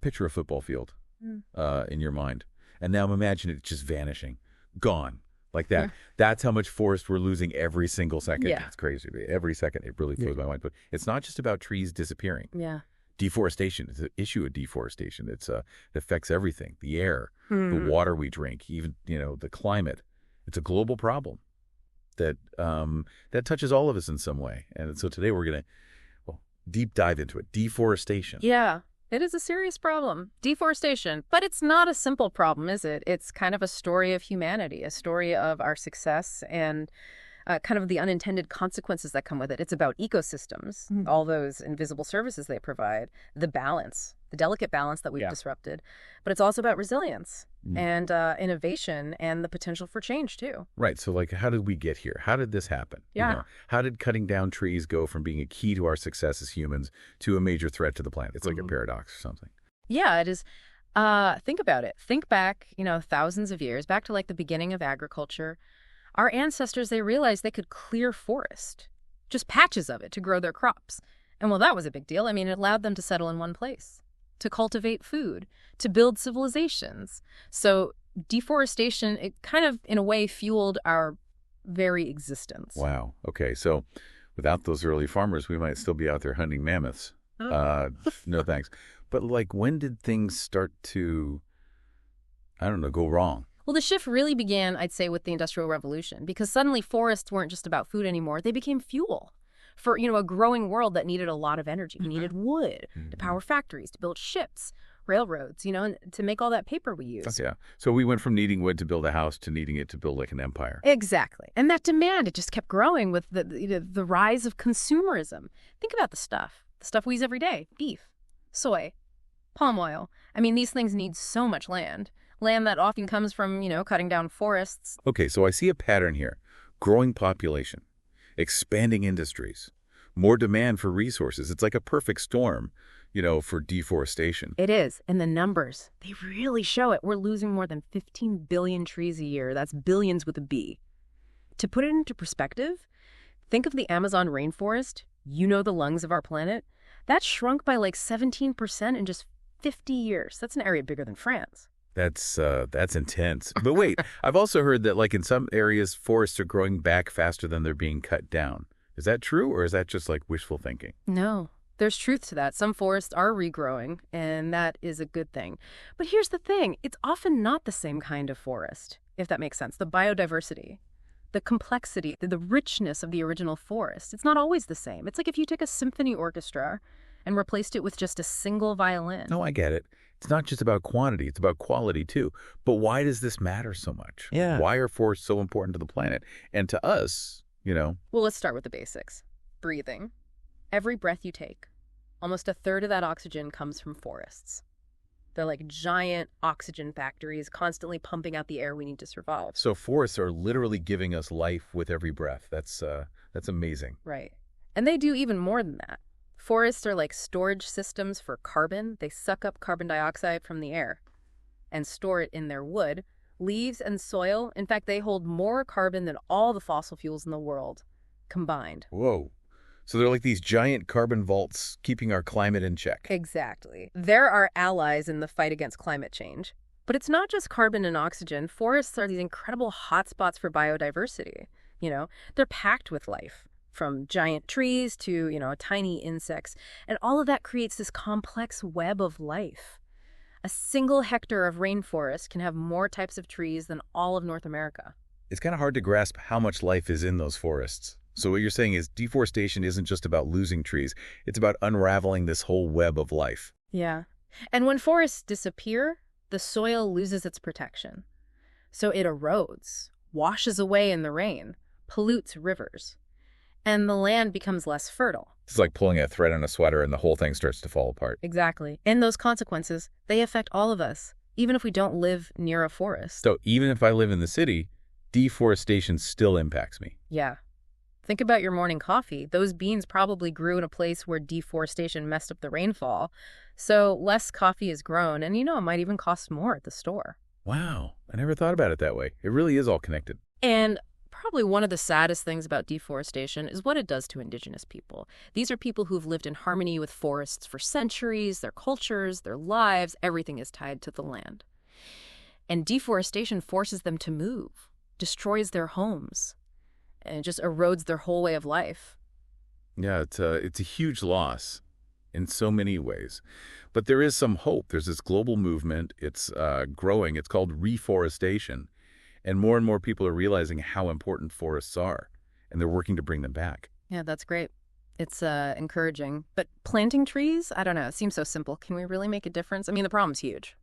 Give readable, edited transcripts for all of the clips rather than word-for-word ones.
picture a football field Mm. in your mind. And now imagine it just vanishing, gone, like that. Yeah. That's how much forest we're losing every single second. Yeah. It's crazy. Every second, it really blows my mind. But it's not just about trees disappearing. Yeah. Deforestation is an issue of deforestation. It affects everything, the air, the water we drink, even, the climate. It's a global problem that that touches all of us in some way. And so today we're going to deep dive into it. Deforestation. Yeah. It is a serious problem, deforestation, but it's not a simple problem, is it? It's kind of a story of humanity, a story of our success and kind of the unintended consequences that come with it. It's about ecosystems, all those invisible services they provide, the balance, the delicate balance that we've disrupted. But it's also about resilience and innovation and the potential for change, too. Right. So, how did we get here? How did this happen? Yeah. How did cutting down trees go from being a key to our success as humans to a major threat to the planet? It's like a paradox or something. Yeah, it is. Think about it. Think back, thousands of years, back to the beginning of agriculture. Our ancestors, they realized they could clear forest, just patches of it, to grow their crops. And that was a big deal. I mean, it allowed them to settle in one place, to cultivate food, to build civilizations. So deforestation, it kind of, in a way, fueled our very existence. Wow. Okay. So without those early farmers, we might still be out there hunting mammoths. Oh. No thanks. But when did things start to, I don't know, go wrong? Well, the shift really began, I'd say, with the Industrial Revolution, because suddenly forests weren't just about food anymore. They became fuel for, a growing world that needed a lot of energy. We needed wood to power factories, to build ships, railroads, and to make all that paper we use. Yeah. So we went from needing wood to build a house to needing it to build an empire. Exactly. And that demand, it just kept growing with the rise of consumerism. Think about the stuff we use every day: beef, soy, palm oil. I mean, these things need so much land that often comes from, cutting down forests. Okay, so I see a pattern here. Growing population, expanding industries, more demand for resources. It's like a perfect storm, for deforestation. It is. And the numbers, they really show it. We're losing more than 15 billion trees a year. That's billions with a B. To put it into perspective, think of the Amazon rainforest, the lungs of our planet. That shrunk by 17% in just 50 years. That's an area bigger than France. That's intense. But wait, I've also heard that in some areas, forests are growing back faster than they're being cut down. Is that true, or is that just wishful thinking? No, there's truth to that. Some forests are regrowing, and that is a good thing. But here's the thing. It's often not the same kind of forest, if that makes sense. The biodiversity, the complexity, the richness of the original forest, it's not always the same. It's like if you took a symphony orchestra and replaced it with just a single violin. No, I get it. It's not just about quantity, it's about quality too. But why does this matter so much? Yeah. Why are forests so important to the planet? And to us, Well, let's start with the basics. Breathing. Every breath you take, almost a third of that oxygen comes from forests. They're like giant oxygen factories constantly pumping out the air we need to survive. So forests are literally giving us life with every breath. That's amazing. Right. And they do even more than that. Forests are like storage systems for carbon. They suck up carbon dioxide from the air and store it in their wood. Leaves and soil, in fact, they hold more carbon than all the fossil fuels in the world combined. Whoa. So they're like these giant carbon vaults keeping our climate in check. Exactly. They're our allies in the fight against climate change. But it's not just carbon and oxygen. Forests are these incredible hotspots for biodiversity. They're packed with life, from giant trees to, tiny insects. And all of that creates this complex web of life. A single hectare of rainforest can have more types of trees than all of North America. It's kind of hard to grasp how much life is in those forests. So what you're saying is deforestation isn't just about losing trees. It's about unraveling this whole web of life. Yeah. And when forests disappear, the soil loses its protection. So it erodes, washes away in the rain, pollutes rivers, and the land becomes less fertile. It's like pulling a thread on a sweater and the whole thing starts to fall apart. Exactly. And those consequences, they affect all of us, even if we don't live near a forest. So even if I live in the city, deforestation still impacts me. Yeah. Think about your morning coffee. Those beans probably grew in a place where deforestation messed up the rainfall. So less coffee is grown, and it might even cost more at the store. Wow. I never thought about it that way. It really is all connected. And probably one of the saddest things about deforestation is what it does to indigenous people. These are people who've lived in harmony with forests for centuries, their cultures, their lives, everything is tied to the land. And deforestation forces them to move, destroys their homes, and just erodes their whole way of life. Yeah, it's a huge loss in so many ways. But there is some hope. There's this global movement. It's growing. It's called reforestation. And more people are realizing how important forests are, and they're working to bring them back. Yeah, that's great. It's encouraging. But planting trees, I don't know, it seems so simple. Can we really make a difference? I mean, the problem's huge.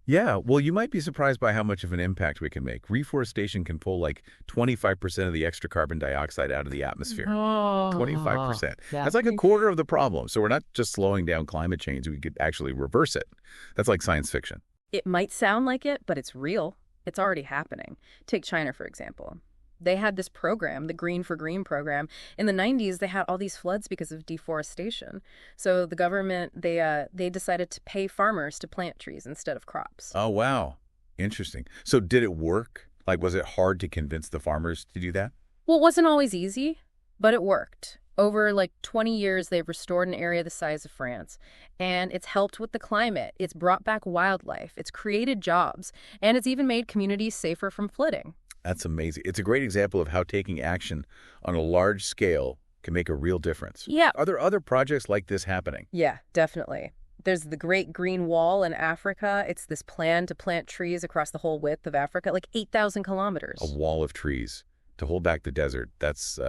Yeah, well, you might be surprised by how much of an impact we can make. Reforestation can pull like 25% of the extra carbon dioxide out of the atmosphere. Oh, 25%. yeah. That's like a quarter of the problem. So we're not just slowing down climate change. We could actually reverse it. That's like science fiction. It might sound like it, but it's real. It's already happening. Take China, for example. They had this program, the Green for Green program. In the 90s, they had all these floods because of deforestation. So the government, they decided to pay farmers to plant trees instead of crops. Oh, wow. Interesting. So did it work? Like, was it hard to convince the farmers to do that? Well, it wasn't always easy, but it worked. Over like 20 years, they've restored an area the size of France, and it's helped with the climate. It's brought back wildlife. It's created jobs, and it's even made communities safer from flooding. That's amazing. It's a great example of how taking action on a large scale can make a real difference. Yeah. Are there other projects like this happening? Yeah, definitely. There's the Great Green Wall in Africa. It's this plan to plant trees across the whole width of Africa, like 8,000 kilometers. A wall of trees to hold back the desert. That's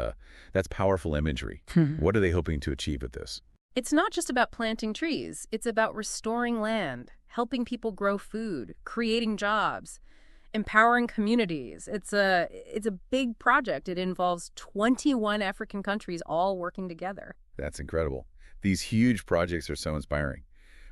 powerful imagery. What are they hoping to achieve with this? It's not just about planting trees. It's about restoring land, helping people grow food, creating jobs, empowering communities. It's a big project. It involves 21 African countries all working together. That's incredible. These huge projects are so inspiring.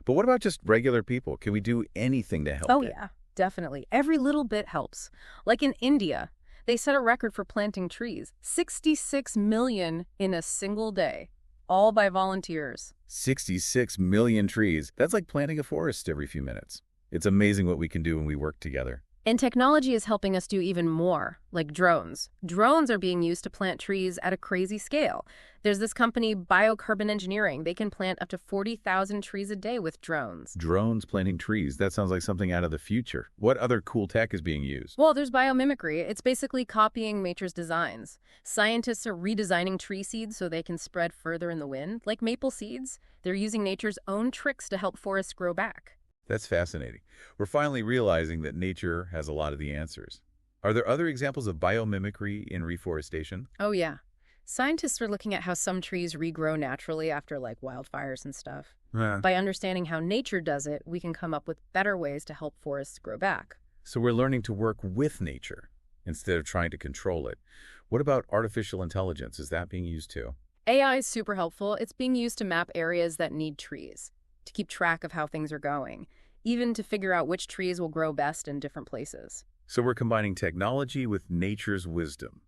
But what about just regular people? Can we do anything to help? Oh, yeah, definitely. Every little bit helps. Like in India, they set a record for planting trees, 66 million in a single day, all by volunteers. 66 million trees. That's like planting a forest every few minutes. It's amazing what we can do when we work together. And technology is helping us do even more, like drones. Drones are being used to plant trees at a crazy scale. There's this company, Biocarbon Engineering. They can plant up to 40,000 trees a day with drones. Drones planting trees. That sounds like something out of the future. What other cool tech is being used? Well, there's biomimicry. It's basically copying nature's designs. Scientists are redesigning tree seeds so they can spread further in the wind, like maple seeds. They're using nature's own tricks to help forests grow back. That's fascinating. We're finally realizing that nature has a lot of the answers. Are there other examples of biomimicry in reforestation? Oh, yeah. Scientists are looking at how some trees regrow naturally after, like, wildfires and stuff. By understanding how nature does it, we can come up with better ways to help forests grow back. So we're learning to work with nature instead of trying to control it. What about artificial intelligence? Is that being used too? AI is super helpful. It's being used to map areas that need trees, to keep track of how things are going, even to figure out which trees will grow best in different places. So we're combining technology with nature's wisdom.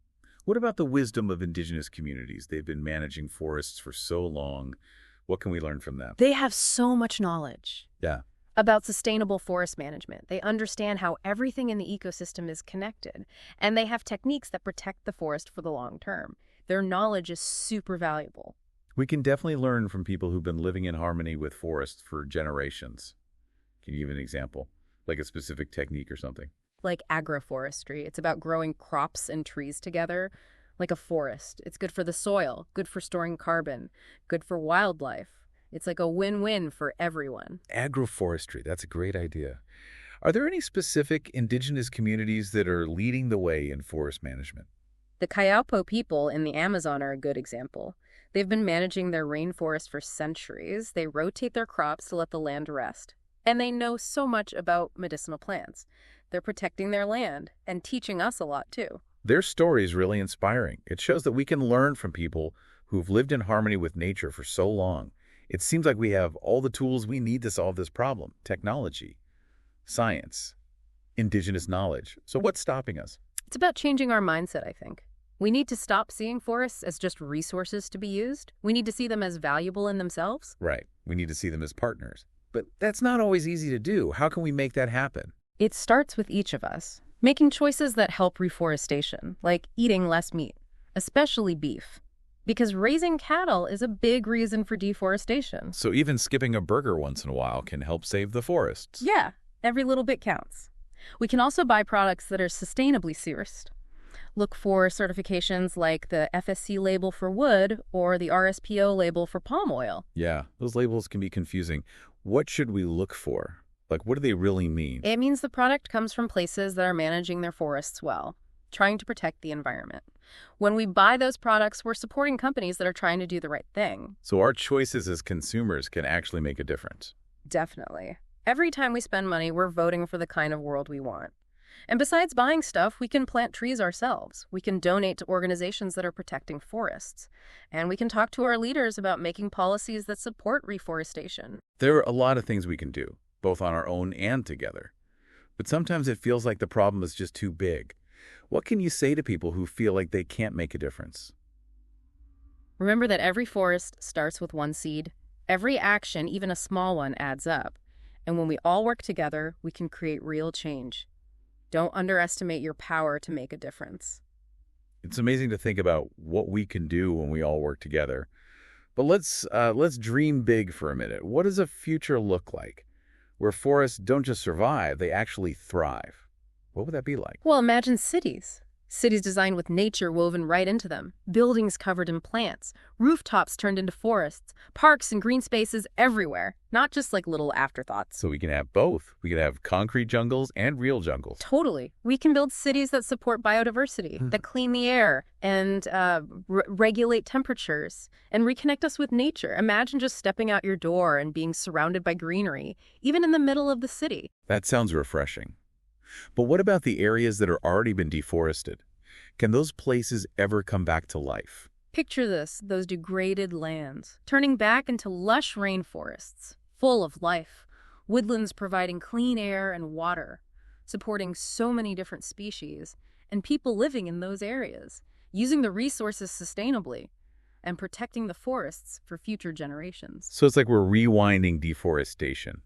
What about the wisdom of indigenous communities? They've been managing forests for so long. What can we learn from them? They have so much knowledge. Yeah. About sustainable forest management. They understand how everything in the ecosystem is connected, and they have techniques that protect the forest for the long term. Their knowledge is super valuable. We can definitely learn from people who've been living in harmony with forests for generations. Can you give an example? Like a specific technique or something? Like agroforestry. It's about growing crops and trees together, like a forest. It's good for the soil, good for storing carbon, good for wildlife. It's like a win-win for everyone. Agroforestry, that's a great idea. Are there any specific indigenous communities that are leading the way in forest management? The Kayapo people in the Amazon are a good example. They've been managing their rainforest for centuries. They rotate their crops to let the land rest. And they know so much about medicinal plants. They're protecting their land and teaching us a lot, too. Their story is really inspiring. It shows that we can learn from people who've lived in harmony with nature for so long. It seems like we have all the tools we need to solve this problem. Technology, science, indigenous knowledge. So what's stopping us? It's about changing our mindset, I think. We need to stop seeing forests as just resources to be used. We need to see them as valuable in themselves. Right. We need to see them as partners. But that's not always easy to do. How can we make that happen? It starts with each of us. Making choices that help reforestation, like eating less meat, especially beef. Because raising cattle is a big reason for deforestation. So even skipping a burger once in a while can help save the forests. Yeah, every little bit counts. We can also buy products that are sustainably sourced. Look for certifications like the FSC label for wood or the RSPO label for palm oil. Yeah, those labels can be confusing. What should we look for? Like, what do they really mean? It means the product comes from places that are managing their forests well, trying to protect the environment. When we buy those products, we're supporting companies that are trying to do the right thing. So our choices as consumers can actually make a difference. Definitely. Every time we spend money, we're voting for the kind of world we want. And besides buying stuff, we can plant trees ourselves. We can donate to organizations that are protecting forests. And we can talk to our leaders about making policies that support reforestation. There are a lot of things we can do, both on our own and together. But sometimes it feels like the problem is just too big. What can you say to people who feel like they can't make a difference? Remember that every forest starts with one seed. Every action, even a small one, adds up. And when we all work together, we can create real change. Don't underestimate your power to make a difference. It's amazing to think about what we can do when we all work together. But let's dream big for a minute. What does a future look like where forests don't just survive, they actually thrive? What would that be like? Well, imagine cities. Cities designed with nature woven right into them. Buildings covered in plants. Rooftops turned into forests. Parks and green spaces everywhere. Not just like little afterthoughts. So we can have both. We can have concrete jungles and real jungles. Totally. We can build cities that support biodiversity, that clean the air, and regulate temperatures, and reconnect us with nature. Imagine just stepping out your door and being surrounded by greenery, even in the middle of the city. That sounds refreshing. But what about the areas that are already been deforested? Can those places ever come back to life? Picture this, those degraded lands, turning back into lush rainforests, full of life, woodlands providing clean air and water, supporting so many different species, and people living in those areas, using the resources sustainably, and protecting the forests for future generations. So it's like we're rewinding deforestation,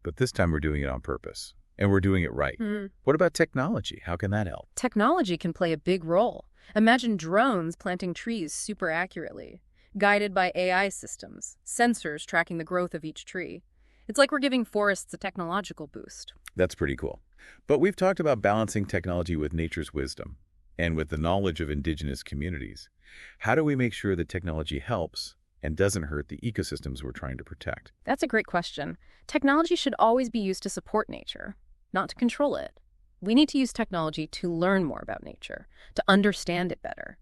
but this time we're doing it on purpose. And we're doing it right. What about technology? How can that help? Technology can play a big role. Imagine drones planting trees super accurately, guided by AI systems, sensors tracking the growth of each tree. It's like we're giving forests a technological boost. That's pretty cool. But we've talked about balancing technology with nature's wisdom and with the knowledge of indigenous communities. How do we make sure that technology helps and doesn't hurt the ecosystems we're trying to protect? That's a great question. Technology should always be used to support nature, not to control it. We need to use technology to learn more about nature, to understand it better,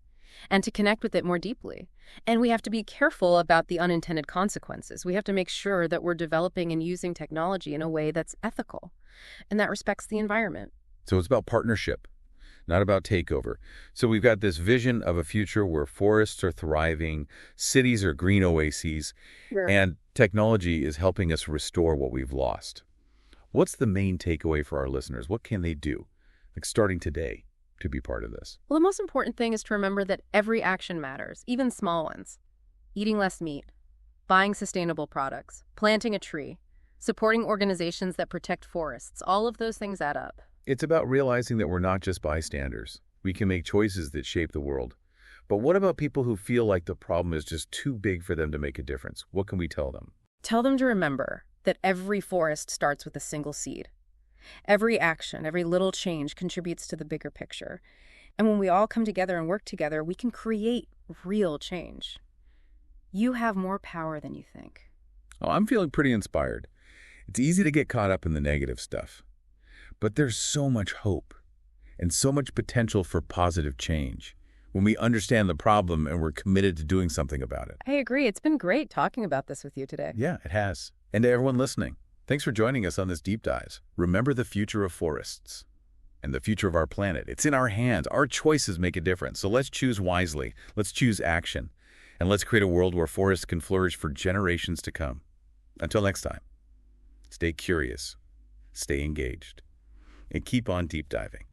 and to connect with it more deeply. And we have to be careful about the unintended consequences. We have to make sure that we're developing and using technology in a way that's ethical and that respects the environment. So it's about partnership, not about takeover. So we've got this vision of a future where forests are thriving, cities are green oases, and technology is helping us restore what we've lost. What's the main takeaway for our listeners? What can they do, like starting today, to be part of this? Well, the most important thing is to remember that every action matters, even small ones. Eating less meat, buying sustainable products, planting a tree, supporting organizations that protect forests, all of those things add up. It's about realizing that we're not just bystanders. We can make choices that shape the world. But what about people who feel like the problem is just too big for them to make a difference? What can we tell them? Tell them to remember that every forest starts with a single seed. Every action, every little change contributes to the bigger picture. And when we all come together and work together, we can create real change. You have more power than you think. Oh, I'm feeling pretty inspired. It's easy to get caught up in the negative stuff. But there's so much hope and so much potential for positive change when we understand the problem and we're committed to doing something about it. I agree. It's been great talking about this with you today. Yeah, it has. And to everyone listening, thanks for joining us on this deep dive. Remember the future of forests and the future of our planet. It's in our hands. Our choices make a difference. So let's choose wisely. Let's choose action. And let's create a world where forests can flourish for generations to come. Until next time, stay curious, stay engaged, and keep on deep diving.